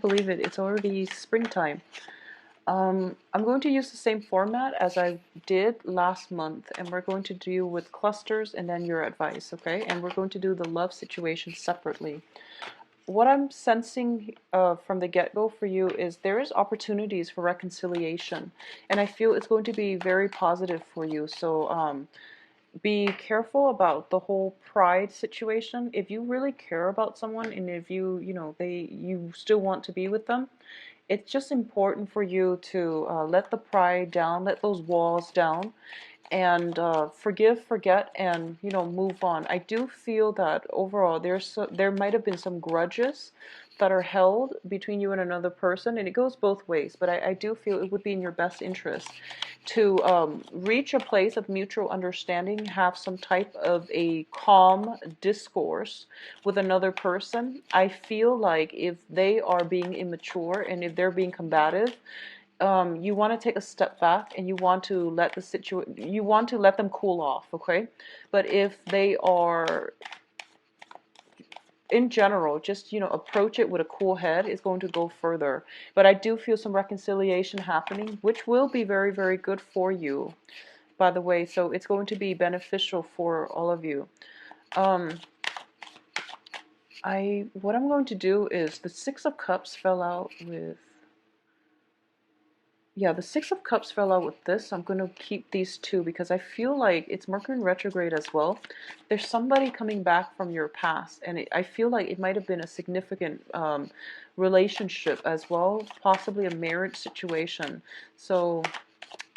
Believe it, it's already springtime. I'm going to use the same format as I did last month, and we're going to deal with clusters and then your advice, okay? And we're going to do the love situation separately. What I'm sensing from the get-go for you is there is opportunities for reconciliation, and I feel it's going to be very positive for you. So be careful about the whole pride situation. If you really care about someone, and if you still want to be with them, it's just important for you to let the pride down, let those walls down, and forgive, forget, and move on. I do feel that overall there might have been some grudges that are held between you and another person, and it goes both ways. But I do feel it would be in your best interest to reach a place of mutual understanding, have some type of a calm discourse with another person. I feel like if they are being immature and if they're being combative, you want to take a step back and you want to let them cool off, okay? But if they are, in general, just approach it with a cool head, is going to go further. But I do feel some reconciliation happening, which will be very, very good for you, by the way. So it's going to be beneficial for all of you. What I'm going to do is the Six of Cups fell out with. Yeah, the Six of Cups fell out with this. I'm going to keep these two because I feel like it's Mercury in retrograde as well. There's somebody coming back from your past, and I feel like it might have been a significant relationship as well, possibly a marriage situation. So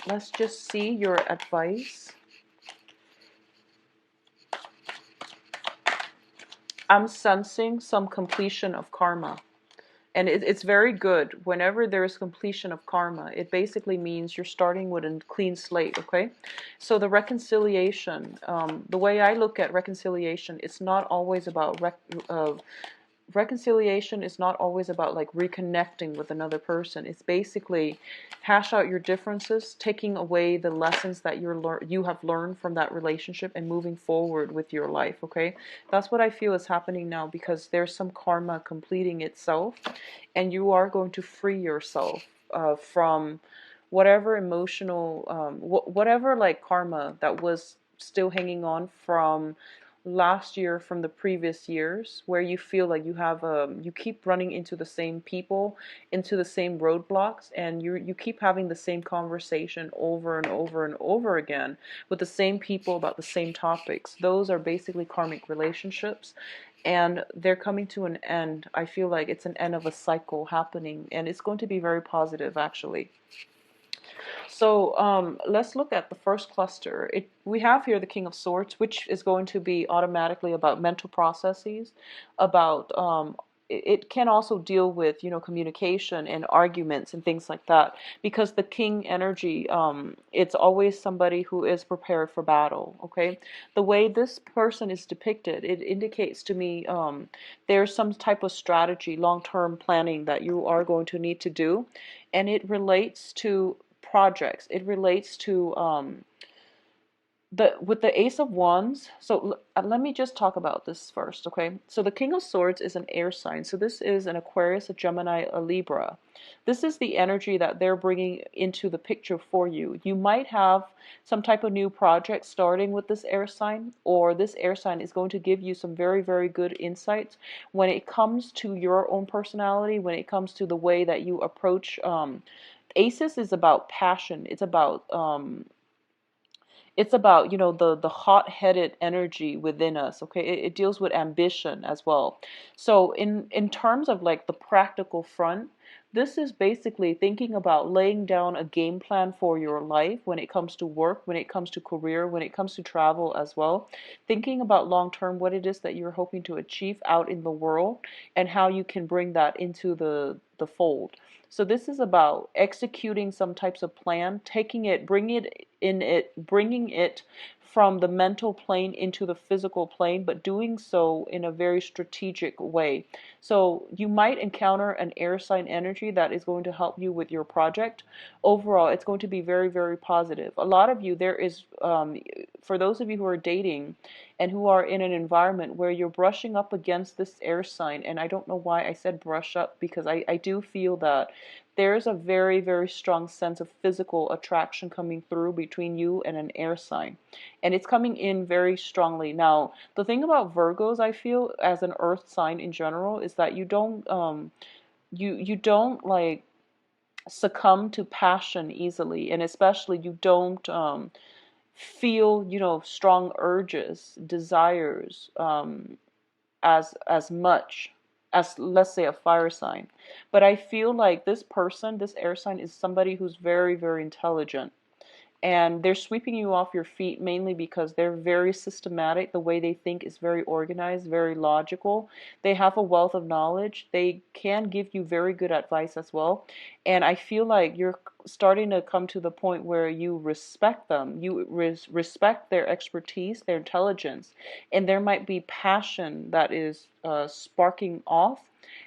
let's just see your advice. I'm sensing some completion of karma. And it's very good. Whenever there's completion of karma, it basically means you're starting with a clean slate, okay? So the reconciliation, the way I look at reconciliation, it's not always about reconciliation is not always about like reconnecting with another person. It's basically hash out your differences, taking away the lessons that you have learned from that relationship and moving forward with your life, okay? That's what I feel is happening now, because there's some karma completing itself, and you are going to free yourself from whatever emotional, whatever like karma that was still hanging on from last year, from the previous years, where you feel like you keep running into the same people, into the same roadblocks, and you keep having the same conversation over and over and over again with the same people about the same topics. Those are basically karmic relationships, and they're coming to an end. I feel like it's an end of a cycle happening, and it's going to be very positive, actually. So let's look at the first cluster. We have here the King of Swords, which is going to be automatically about mental processes, about it can also deal with communication and arguments and things like that, because the King energy, it's always somebody who is prepared for battle. Okay, the way this person is depicted, it indicates to me there's some type of strategy, long-term planning that you are going to need to do, and it relates to projects. It relates to with the Ace of Wands. So let me just talk about this first, okay? So the King of Swords is an air sign. So this is an Aquarius, a Gemini, a Libra. This is the energy that they're bringing into the picture for you. You might have some type of new project starting with this air sign, or this air sign is going to give you some very, very good insights when it comes to your own personality, when it comes to the way that you approach. Aces is about passion. It's about the hot-headed energy within us, okay? It deals with ambition as well. So in terms of like the practical front, this is basically thinking about laying down a game plan for your life when it comes to work, when it comes to career, when it comes to travel as well. Thinking about long term, what it is that you're hoping to achieve out in the world, and how you can bring that into the fold. So this is about executing some types of plan, bringing it from the mental plane into the physical plane, but doing so in a very strategic way. So you might encounter an air sign energy that is going to help you with your project. Overall, it's going to be very, very positive. A lot of you, there is, for those of you who are dating and who are in an environment where you're brushing up against this air sign, and I don't know why I said brush up, because I do feel that there's a very, very strong sense of physical attraction coming through between you and an air sign. And it's coming in very strongly. Now, the thing about Virgos, I feel, as an earth sign in general, is that you don't like succumb to passion easily, and especially you don't feel, strong urges, desires, as much as, let's say, a fire sign. But I feel like this person, this air sign, is somebody who's very, very intelligent, and they're sweeping you off your feet mainly because they're very systematic. The way they think is very organized, very logical. They have a wealth of knowledge. They can give you very good advice as well. And I feel like you're starting to come to the point where you respect them. You respect their expertise, their intelligence, and there might be passion that is sparking off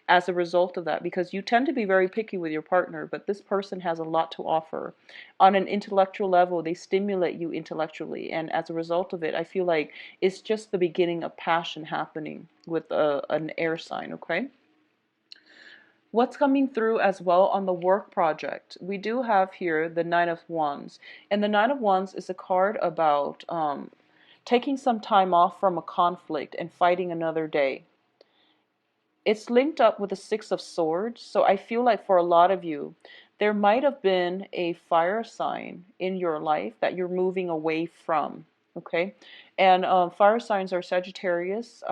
as a result of that, because you tend to be very picky with your partner, but this person has a lot to offer. On an intellectual level, they stimulate you intellectually, and as a result of it, I feel like it's just the beginning of passion happening with an air sign, okay? What's coming through as well on the work project? We do have here the Nine of Wands, and the Nine of Wands is a card about taking some time off from a conflict and fighting another day. It's linked up with the Six of Swords. So I feel like for a lot of you, there might have been a fire sign in your life that you're moving away from. Okay. And fire signs are Sagittarius,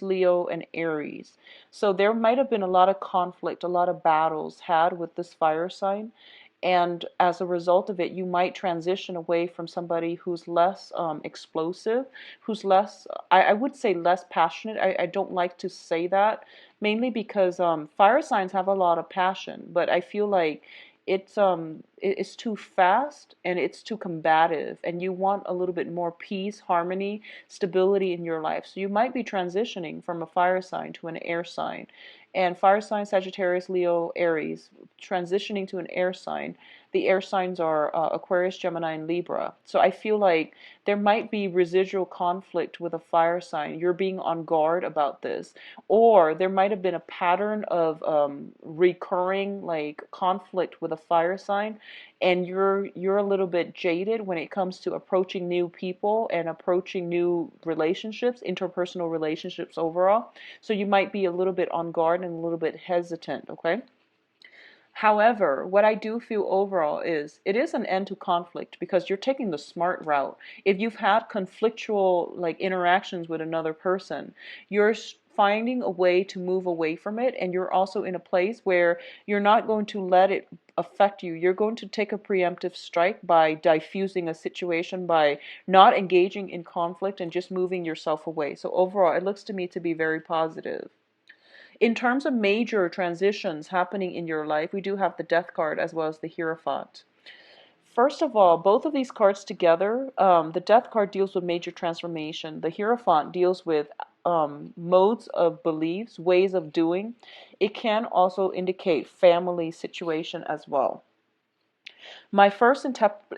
Leo, and Aries. So there might have been a lot of conflict, a lot of battles had with this fire sign. And as a result of it, you might transition away from somebody who's less explosive, who's less, I would say less passionate. I don't like to say that, mainly because fire signs have a lot of passion, but I feel like it's too fast and it's too combative, and you want a little bit more peace, harmony, stability in your life. So you might be transitioning from a fire sign to an air sign. And fire sign, Sagittarius, Leo, Aries, transitioning to an air sign. The air signs are Aquarius, Gemini, and Libra. So I feel like there might be residual conflict with a fire sign. You're being on guard about this. Or there might have been a pattern of recurring like conflict with a fire sign, and you're a little bit jaded when it comes to approaching new people and approaching new relationships, interpersonal relationships overall. So you might be a little bit on guard and a little bit hesitant, okay? However, what I do feel overall is it is an end to conflict because you're taking the smart route. If you've had conflictual like interactions with another person, you're finding a way to move away from it, and you're also in a place where you're not going to let it affect you. You're going to take a preemptive strike by diffusing a situation, by not engaging in conflict and just moving yourself away. So overall, it looks to me to be very positive. In terms of major transitions happening in your life, we do have the Death card as well as the Hierophant. First of all, both of these cards together, the Death card deals with major transformation. The Hierophant deals with modes of beliefs, ways of doing. It can also indicate family situation as well. My first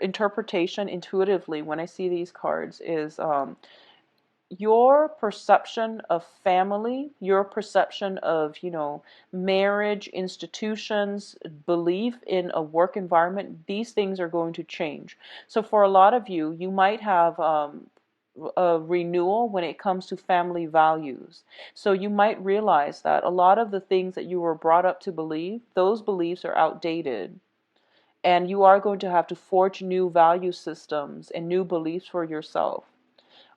interpretation intuitively when I see these cards is your perception of family, your perception of, marriage, institutions, belief in a work environment, these things are going to change. So for a lot of you, you might have a renewal when it comes to family values. So you might realize that a lot of the things that you were brought up to believe, those beliefs are outdated. And you are going to have to forge new value systems and new beliefs for yourself.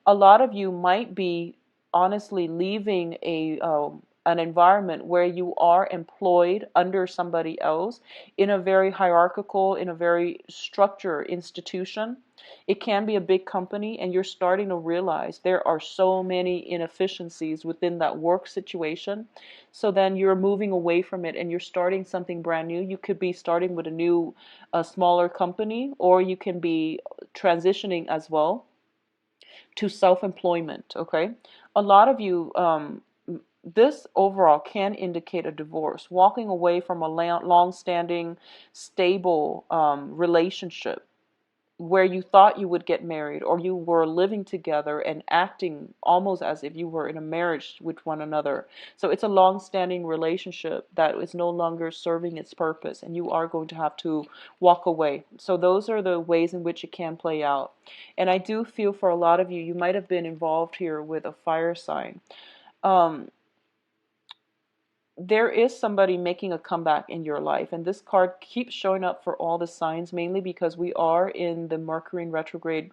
A lot of you might be honestly leaving an environment where you are employed under somebody else in a very hierarchical, in a very structured institution. It can be a big company, and you're starting to realize there are so many inefficiencies within that work situation. So then you're moving away from it and you're starting something brand new. You could be starting with a smaller company, or you can be transitioning as well to self-employment, okay? A lot of you this overall can indicate a divorce, walking away from a long-standing, stable relationship where you thought you would get married, or you were living together and acting almost as if you were in a marriage with one another. So it's a long-standing relationship that is no longer serving its purpose, and you are going to have to walk away. So those are the ways in which it can play out. And I do feel for a lot of you, you might have been involved here with a fire sign. Um, there is somebody making a comeback in your life, and this card keeps showing up for all the signs, mainly because we are in the Mercury in retrograde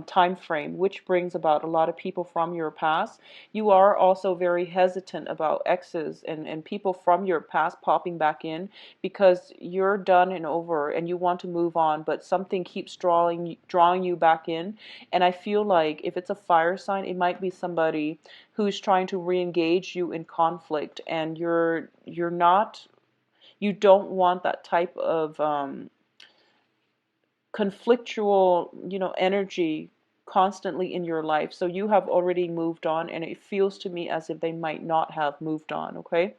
time frame, which brings about a lot of people from your past. You are also very hesitant about exes and people from your past popping back in, because you're done and over and you want to move on, but something keeps drawing you back in. And I feel like if it's a fire sign, it might be somebody who's trying to re-engage you in conflict, and you're not, you don't want that type of conflictual, energy constantly in your life. So you have already moved on, and it feels to me as if they might not have moved on. Okay.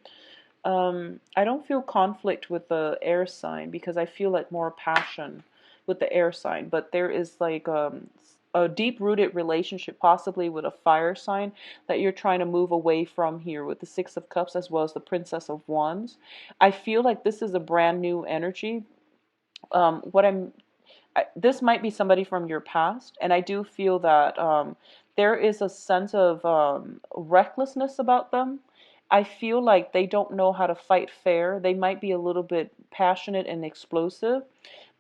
I don't feel conflict with the air sign, because I feel like more passion with the air sign, but there is like a deep-rooted relationship possibly with a fire sign that you're trying to move away from here with the Six of Cups as well as the Princess of Wands. I feel like this is a brand new energy. What I'm This might be somebody from your past, and I do feel that there is a sense of recklessness about them. I feel like they don't know how to fight fair. They might be a little bit passionate and explosive.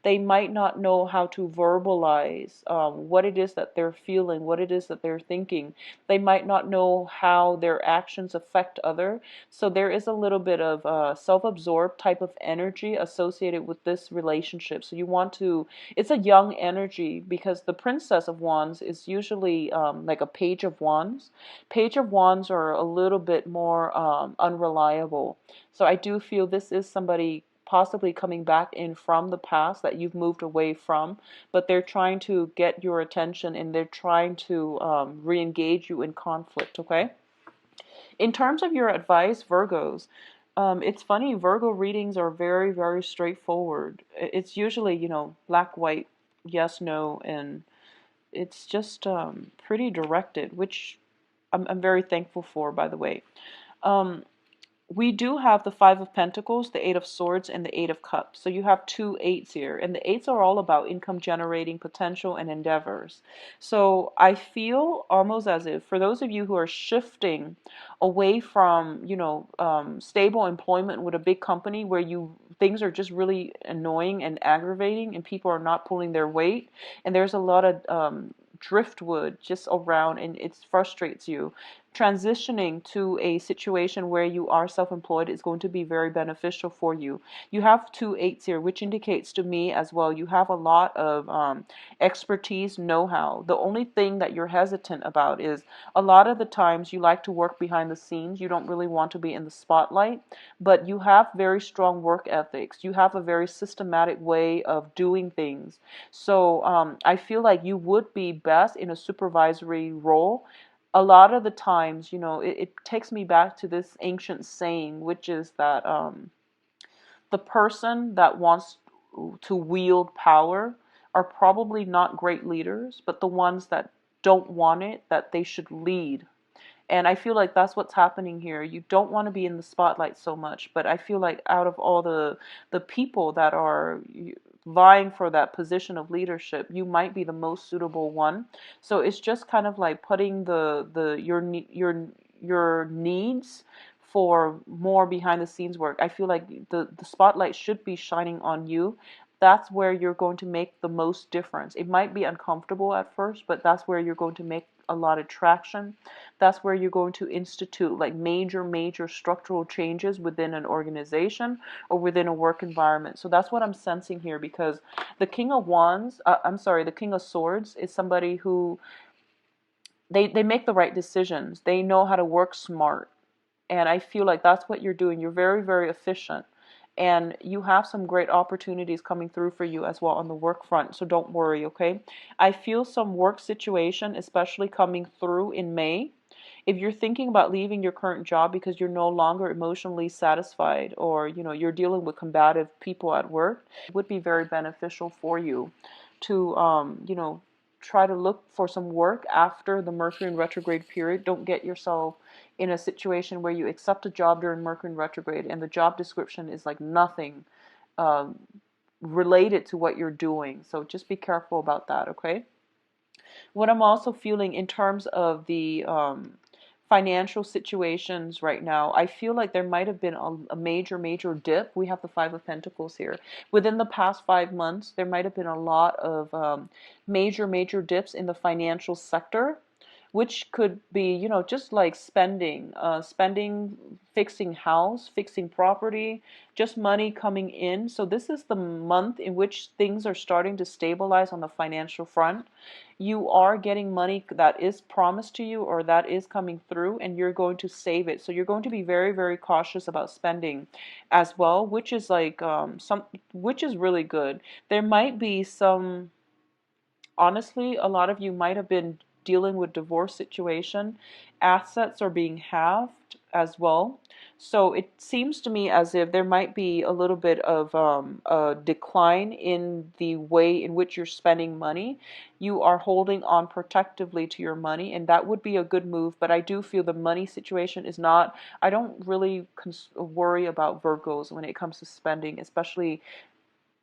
They might not know how to verbalize what it is that they're feeling, what it is that they're thinking. They might not know how their actions affect others. So there is a little bit of self-absorbed type of energy associated with this relationship. So you want to, it's a young energy, because the Princess of Wands is usually like a Page of Wands. Page of Wands are a little bit more unreliable. So I do feel this is somebody possibly coming back in from the past that you've moved away from, but they're trying to get your attention, and they're trying to re-engage you in conflict. Okay. In terms of your advice, Virgos, it's funny, Virgo readings are very, very straightforward. It's usually, black, white, yes, no, and it's just pretty directed, which I'm very thankful for, by the way. Um, we do have the Five of Pentacles, the Eight of Swords, and the Eight of Cups. So you have two eights here. And the eights are all about income generating potential and endeavors. So I feel almost as if for those of you who are shifting away from, stable employment with a big company where things are just really annoying and aggravating and people are not pulling their weight, and there's a lot of driftwood just around and it frustrates you. Transitioning to a situation where you are self-employed is going to be very beneficial for you. You have two eights here, which indicates to me as well you have a lot of expertise, know-how. The only thing that you're hesitant about is a lot of the times you like to work behind the scenes. You don't really want to be in the spotlight, but you have very strong work ethics. You have a very systematic way of doing things. So I feel like you would be best in a supervisory role. A lot of the times, it takes me back to this ancient saying, which is that the person that wants to wield power are probably not great leaders, but the ones that don't want it, that they should lead. And I feel like that's what's happening here. You don't want to be in the spotlight so much, but I feel like out of all the people that are vying for that position of leadership, you might be the most suitable one. So it's just kind of like putting your needs for more behind the scenes work. I feel like the spotlight should be shining on you. That's where you're going to make the most difference. It might be uncomfortable at first, but that's where you're going to make a lot of traction. That's where you're going to institute like major structural changes within an organization or within a work environment. So that's what I'm sensing here, because the King of Wands, the King of Swords is somebody who they make the right decisions. They know how to work smart. And I feel like that's what you're doing. You're very, very efficient. And you have some great opportunities coming through for you as well on the work front. So don't worry, okay? I feel some work situation, especially coming through in May. If you're thinking about leaving your current job because you're no longer emotionally satisfied, or you're dealing with combative people at work, it would be very beneficial for you to try to look for some work after the Mercury in retrograde period. Don't get yourself in a situation where you accept a job during Mercury in retrograde and the job description is like nothing um, related to what you're doing. So just be careful about that, okay? What I'm also feeling in terms of the financial situations right now, I feel like there might have been a major dip. We have the Five of Pentacles here. Within the past 5 months, there might have been a lot of major dips in the financial sector, which could be, just like spending, fixing house, fixing property, just money coming in. So this is the month in which things are starting to stabilize on the financial front. You are getting money that is promised to you or that is coming through, and you're going to save it. So you're going to be very cautious about spending as well, which is like which is really good. There might be some, honestly, a lot of you might have been dealing with divorce situation. Assets are being halved as well. So it seems to me as if there might be a little bit of a decline in the way in which you're spending money. You are holding on protectively to your money, and that would be a good move. But I do feel the money situation is not, I don't really worry about Virgos when it comes to spending, especially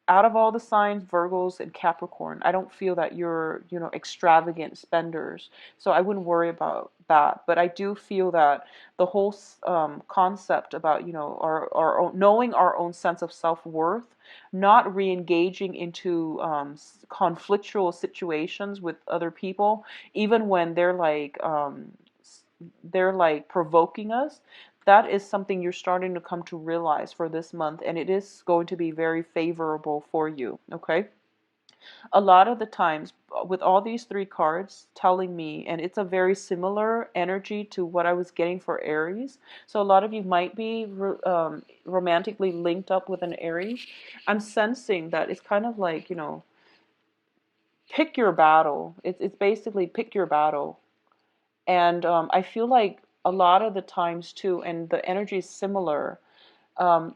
out of all the signs, Virgos and Capricorn, I don't feel that you're, extravagant spenders. So I wouldn't worry about that. But I do feel that the whole concept about, our own, knowing our own sense of self-worth, not re-engaging into conflictual situations with other people, even when they're like provoking us, that is something you're starting to come to realize for this month, and it is going to be very favorable for you, okay? A lot of the times, with all these three cards telling me, and it's a very similar energy to what I was getting for Aries, so a lot of you might be romantically linked up with an Aries. I'm sensing that it's kind of like, pick your battle. It's basically pick your battle. And I feel like a lot of the times too, and the energy is similar.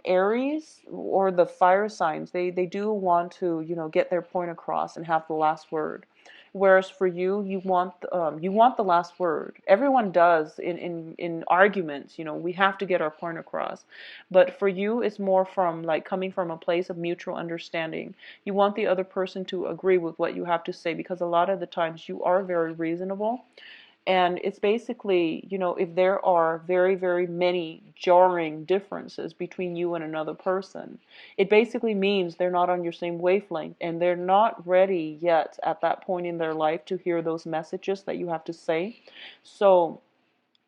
Aries or the fire signs, they do want to, get their point across and have the last word. Whereas for you, you want the last word. Everyone does in arguments. We have to get our point across. But for you, it's more from like coming from a place of mutual understanding. You want the other person to agree with what you have to say, because a lot of the times you are very reasonable. And it's basically, if there are very many jarring differences between you and another person, it basically means they're not on your same wavelength and they're not ready yet at that point in their life to hear those messages that you have to say. So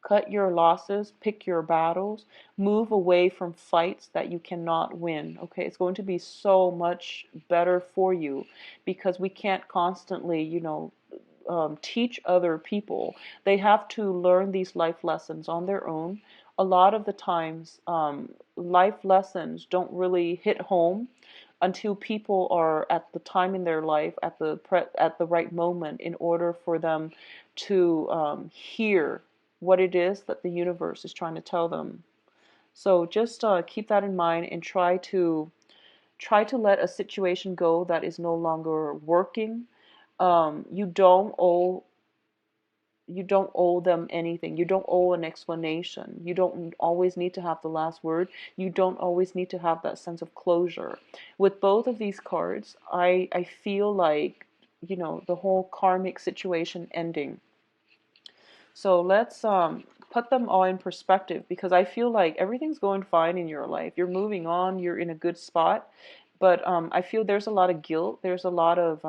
cut your losses, pick your battles, move away from fights that you cannot win. Okay, it's going to be so much better for you, because we can't constantly, teach other people. They have to learn these life lessons on their own. A lot of the times, life lessons don't really hit home until people are at the time in their life, at the right moment, in order for them to hear what it is that the universe is trying to tell them. So just keep that in mind and try to let a situation go that is no longer working. You don't owe them anything. You don't owe an explanation. You don't always need to have the last word. You don't always need to have that sense of closure. With both of these cards, I feel like, the whole karmic situation ending. So let's put them all in perspective, because I feel like everything's going fine in your life. You're moving on. You're in a good spot. But I feel there's a lot of guilt. There's a lot of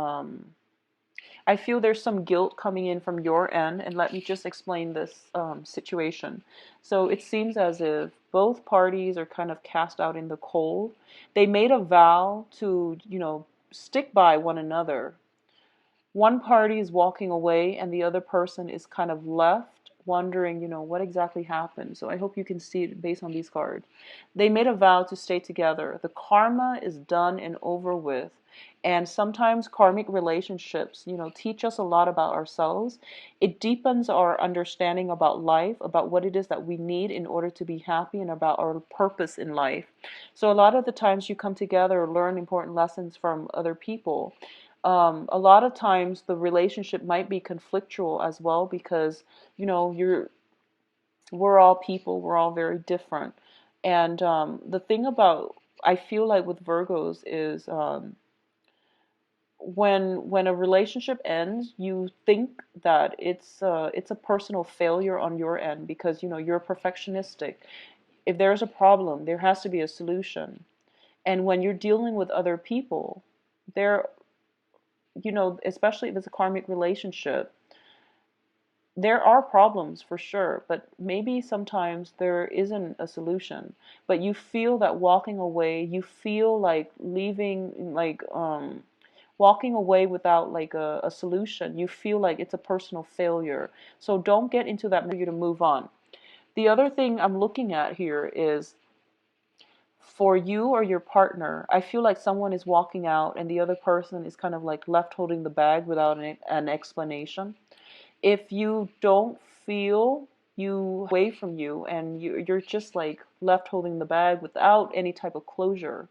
I feel there's some guilt coming in from your end, and let me just explain this situation. So it seems as if both parties are kind of cast out in the cold. They made a vow to, stick by one another. One party is walking away, and the other person is kind of left wondering, what exactly happened. So I hope you can see it based on these cards. They made a vow to stay together. The karma is done and over with. And sometimes karmic relationships, teach us a lot about ourselves. It deepens our understanding about life, about what it is that we need in order to be happy, and about our purpose in life. So a lot of the times you come together, learn important lessons from other people. A lot of times the relationship might be conflictual as well, because we're all people, we're all very different. And the thing about, I feel like with Virgos is, when a relationship ends, you think that it's a personal failure on your end, because you're perfectionistic. If there's a problem, there has to be a solution. And when you're dealing with other people, there, especially if it's a karmic relationship, there are problems for sure, but maybe sometimes there isn't a solution. But you feel that walking away, you feel like leaving, like walking away without like a solution, you feel like it's a personal failure. So don't get into that, for you to move on. The other thing I'm looking at here is, for you or your partner, I feel like someone is walking out and the other person is kind of like left holding the bag without an explanation. If you don't feel you away from you, and you're just like left holding the bag without any type of closure,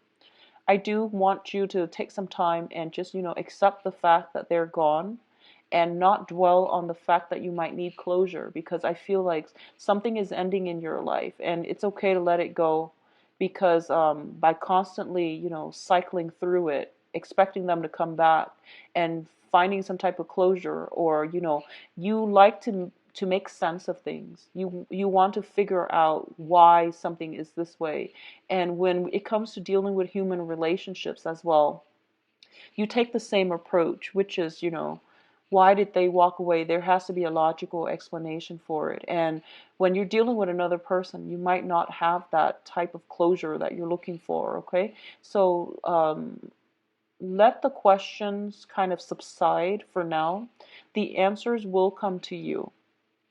I do want you to take some time and just, accept the fact that they're gone, and not dwell on the fact that you might need closure, because I feel like something is ending in your life and it's okay to let it go. Because by constantly, cycling through it, expecting them to come back and finding some type of closure, or, you like to make sense of things. You want to figure out why something is this way. And when it comes to dealing with human relationships as well, you take the same approach, which is, why did they walk away? There has to be a logical explanation for it. And when you're dealing with another person, you might not have that type of closure that you're looking for, okay? So let the questions kind of subside for now. The answers will come to you.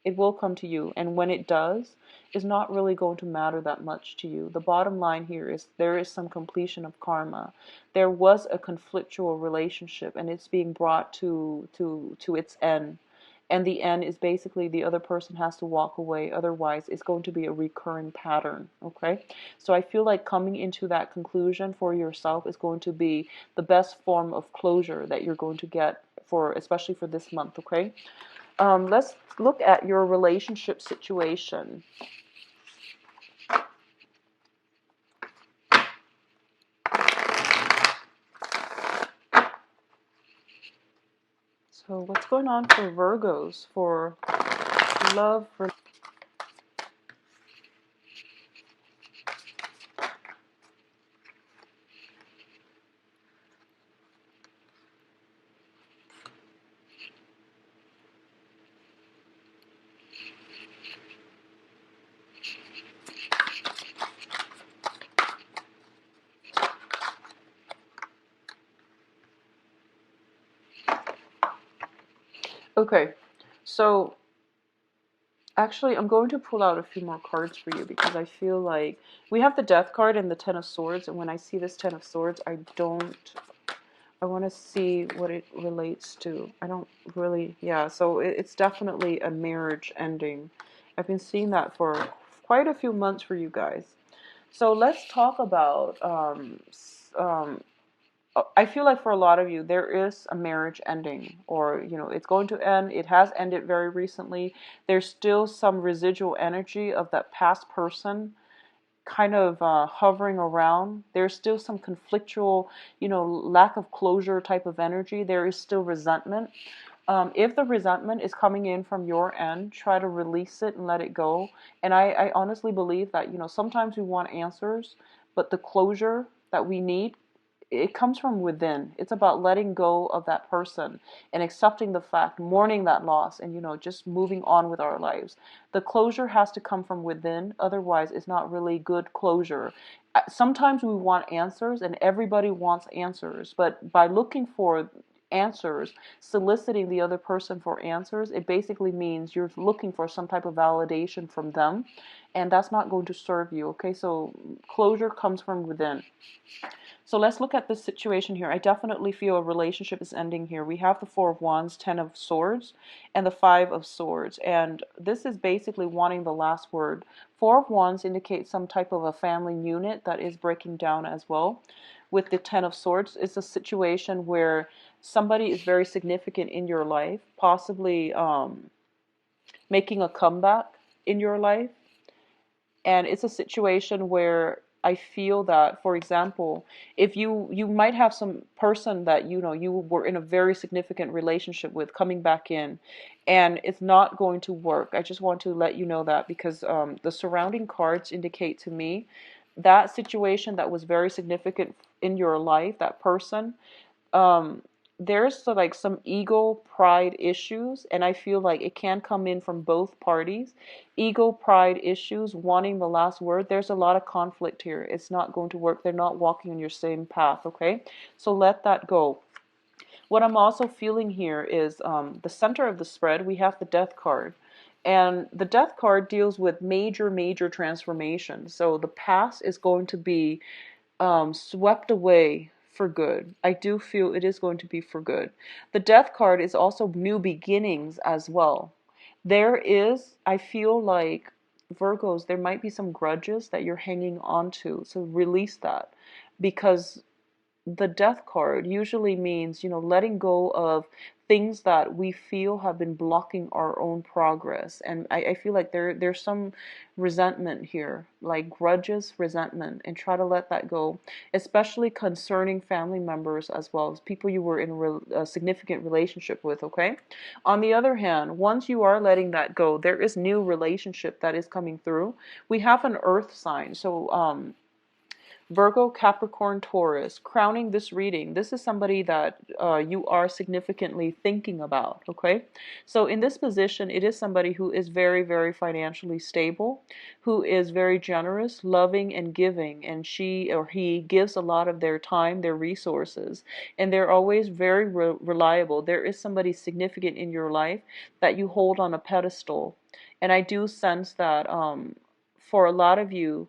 It will come to you, and when it does, it's not really going to matter that much to you. The bottom line here is, there is some completion of karma. There was a conflictual relationship, and it's being brought to its end. And the end is basically the other person has to walk away. Otherwise, it's going to be a recurring pattern. Okay? So I feel like coming into that conclusion for yourself is going to be the best form of closure that you're going to get, for especially for this month. Okay? Let's look at your relationship situation. So what's going on for Virgos for love? Okay, so actually I'm going to pull out a few more cards for you, because I feel like we have the Death card and the Ten of Swords, and when I see this Ten of Swords, I want to see what it relates to. I don't really, yeah, so it's definitely a marriage ending. I've been seeing that for quite a few months for you guys. So let's talk about, I feel like for a lot of you, there is a marriage ending, or, it's going to end. It has ended very recently. There's still some residual energy of that past person kind of hovering around. There's still some conflictual, lack of closure type of energy. There is still resentment. If the resentment is coming in from your end, try to release it and let it go. And I honestly believe that, sometimes we want answers, but the closure that we need, it comes from within. It's about letting go of that person and accepting the fact, mourning that loss, and, just moving on with our lives. The closure has to come from within. Otherwise, it's not really good closure. Sometimes we want answers, and everybody wants answers, but by looking for answers, soliciting the other person for answers, it basically means you're looking for some type of validation from them, and that's not going to serve you, okay? So closure comes from within. So let's look at this situation here. I definitely feel a relationship is ending here. We have the Four of Wands, Ten of Swords, and the Five of Swords. And this is basically wanting the last word. Four of Wands indicates some type of a family unit that is breaking down as well. With the Ten of Swords, it's a situation where somebody is very significant in your life, possibly making a comeback in your life. And it's a situation where I feel that, for example, if you might have some person that you were in a very significant relationship with coming back in, and it's not going to work. I just want to let you know that, because the surrounding cards indicate to me that situation that was very significant in your life, that person, um, there's like some ego pride issues, and I feel like it can come in from both parties. Ego pride issues, wanting the last word. There's a lot of conflict here. It's not going to work. They're not walking on your same path, okay? So let that go. What I'm also feeling here is the center of the spread, we have the Death card. And the Death card deals with major transformation. So the past is going to be swept away for good. I do feel it is going to be for good. The Death card is also new beginnings as well. There is, I feel like, Virgos, there might be some grudges that you're hanging on to. So release that, because the Death card usually means, letting go of things that we feel have been blocking our own progress. And I feel like there's some resentment here, like grudges, resentment, and try to let that go, especially concerning family members as well as people you were in a significant relationship with, okay? On the other hand, once you are letting that go, there is new relationship that is coming through. We have an earth sign. So, Virgo, Capricorn, Taurus, crowning this reading, this is somebody that you are significantly thinking about, okay? So in this position, it is somebody who is very financially stable, who is very generous, loving, and giving, and she or he gives a lot of their time, their resources, and they're always very reliable. There is somebody significant in your life that you hold on a pedestal, and I do sense that for a lot of you,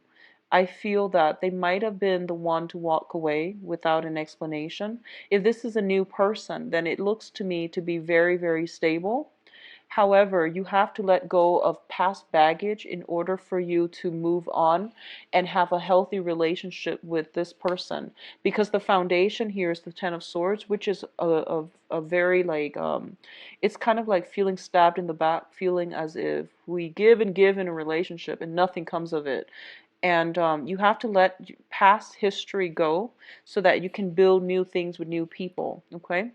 I feel that they might have been the one to walk away without an explanation. If this is a new person, then it looks to me to be very stable. However, you have to let go of past baggage in order for you to move on and have a healthy relationship with this person. Because the foundation here is the Ten of Swords, which is a very like, it's kind of like feeling stabbed in the back, feeling as if we give and give in a relationship and nothing comes of it. And you have to let past history go so that you can build new things with new people, okay?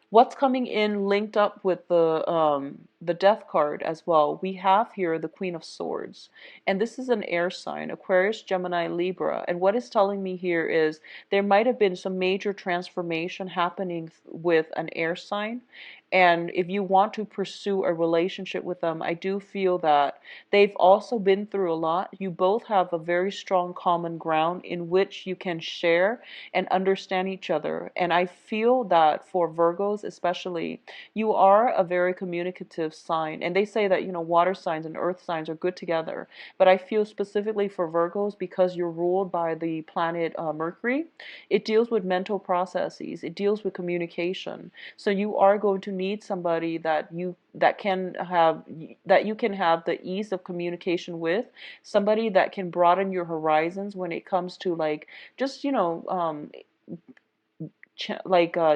What's coming in linked up with the Death card as well? We have here the Queen of Swords, and this is an air sign, Aquarius, Gemini, Libra. And what it's telling me here is there might have been some major transformation happening with an air sign. And if you want to pursue a relationship with them, I do feel that they've also been through a lot. You both have a very strong common ground in which you can share and understand each other. And I feel that for Virgos especially, you are a very communicative sign. And they say that, water signs and earth signs are good together. But I feel specifically for Virgos, because you're ruled by the planet Mercury, it deals with mental processes. It deals with communication. So you are going to need somebody that you can have the ease of communication with, somebody that can broaden your horizons when it comes to like just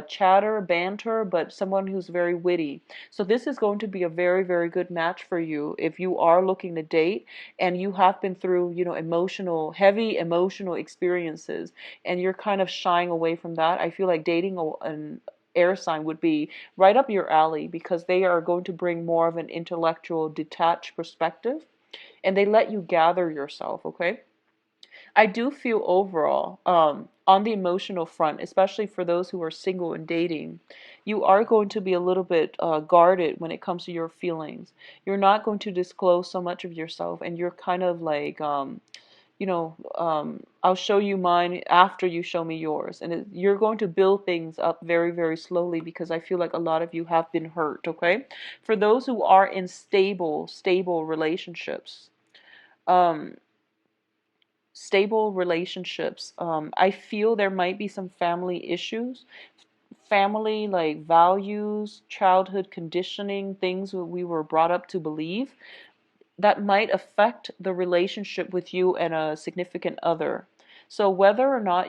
chatter, banter, but someone who's very witty. So this is going to be a very good match for you if you are looking to date and you have been through, heavy emotional experiences, and you're kind of shying away from that. I feel like dating an air sign would be right up your alley, because they are going to bring more of an intellectual, detached perspective, and they let you gather yourself, okay? I do feel overall, on the emotional front, especially for those who are single and dating, you are going to be a little bit guarded when it comes to your feelings. You're not going to disclose so much of yourself, and you're kind of like, I'll show you mine after you show me yours. And you're going to build things up very, very slowly because I feel like a lot of you have been hurt, okay? For those who are in stable relationships, um, I feel there might be some family issues, family like values, childhood conditioning, things that we were brought up to believe that might affect the relationship with you and a significant other. So whether or not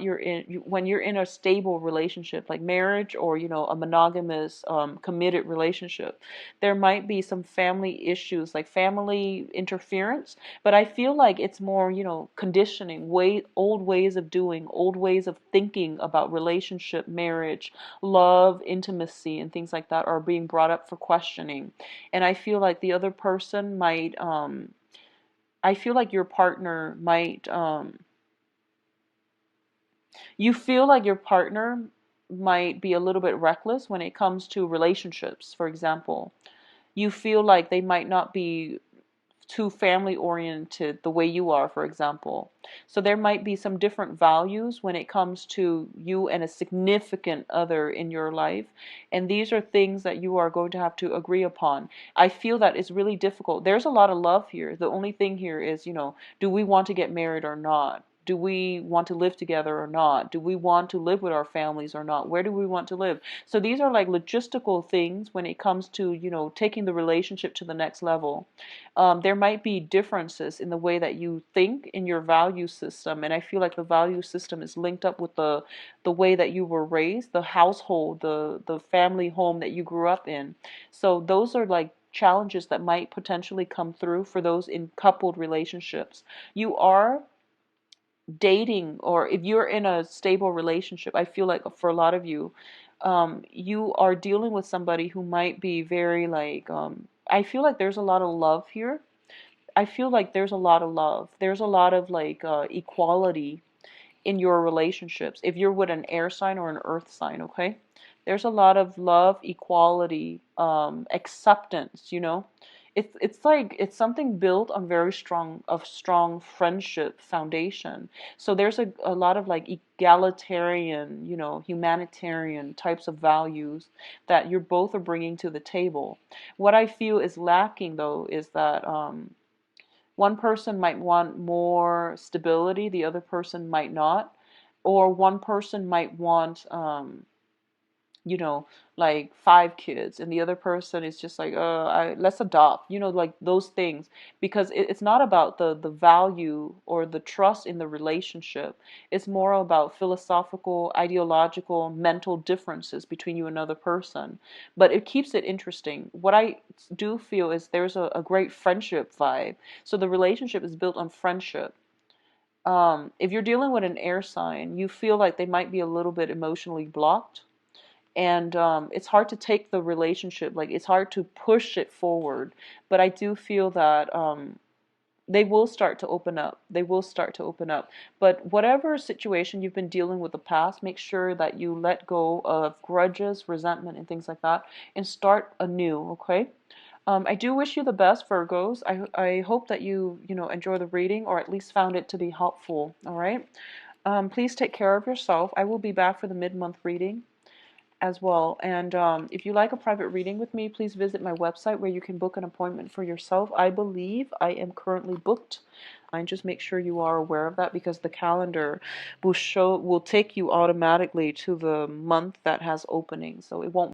when you're in a stable relationship like marriage or a monogamous committed relationship, there might be some family issues like family interference, but I feel like it's more conditioning, old ways of doing, old ways of thinking about relationship, marriage, love, intimacy, and things like that are being brought up for questioning. And I feel like the other person might I feel like your partner might you feel like your partner might be a little bit reckless when it comes to relationships. For example, you feel like they might not be too family oriented the way you are, for example. So there might be some different values when it comes to you and a significant other in your life. And these are things that you are going to have to agree upon. I feel that it's really difficult. There's a lot of love here. The only thing here is, do we want to get married or not? Do we want to live together or not? Do we want to live with our families or not? Where do we want to live? So these are like logistical things when it comes to, taking the relationship to the next level. There might be differences in the way that you think in your value system, and I feel like the value system is linked up with the way that you were raised, the household, the family home that you grew up in. So those are like challenges that might potentially come through for those in coupled relationships. You are dating, or if you're in a stable relationship, I feel like for a lot of you, you are dealing with somebody who might be very like, I feel like there's a lot of love here. I feel like there's a lot of love. There's a lot of like equality in your relationships. If you're with an air sign or an earth sign, okay? There's a lot of love, equality, acceptance. It's like it's something built on very strong friendship foundation. So there's a lot of like egalitarian, humanitarian types of values that you're both are bringing to the table. What I feel is lacking though is that one person might want more stability, the other person might not. Or one person might want, you know, like 5 kids, and the other person is just like, let's adopt, like those things. Because it's not about the value or the trust in the relationship. It's more about philosophical, ideological, mental differences between you and another person. But it keeps it interesting. What I do feel is there's a great friendship vibe. So the relationship is built on friendship. If you're dealing with an air sign, you feel like they might be a little bit emotionally blocked, and it's hard to take the relationship, like it's hard to push it forward. But I do feel that they will start to open up. They will start to open up. But whatever situation you've been dealing with the past, make sure that you let go of grudges, resentment, and things like that, and start anew, okay? I do wish you the best, Virgos. I hope that you enjoy the reading, or at least found it to be helpful, all right? Please take care of yourself. I will be back for the mid-month reading as well. And if you like a private reading with me, please visit my website where you can book an appointment for yourself. I believe I am currently booked. And just make sure you are aware of that, because the calendar will take you automatically to the month that has openings. So it won't